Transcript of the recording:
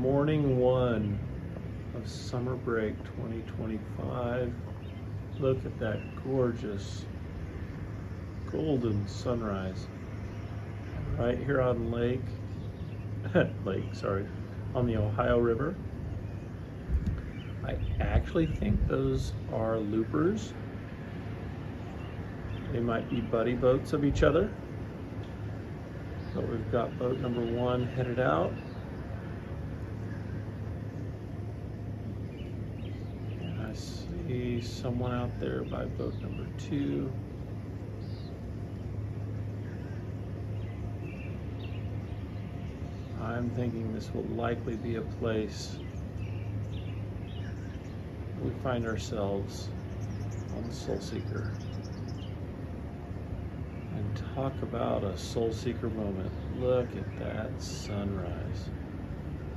morning one of summer break 2025. Look at that gorgeous golden sunrise right here on on the Ohio River. I actually think those are loopers. They might be buddy boats of each other. But we've got boat number one headed out. And I see someone out there by boat number two. I'm thinking this will likely be a place we find ourselves on the Soul Seeker. And talk about a Soul Seeker moment. Look at that sunrise.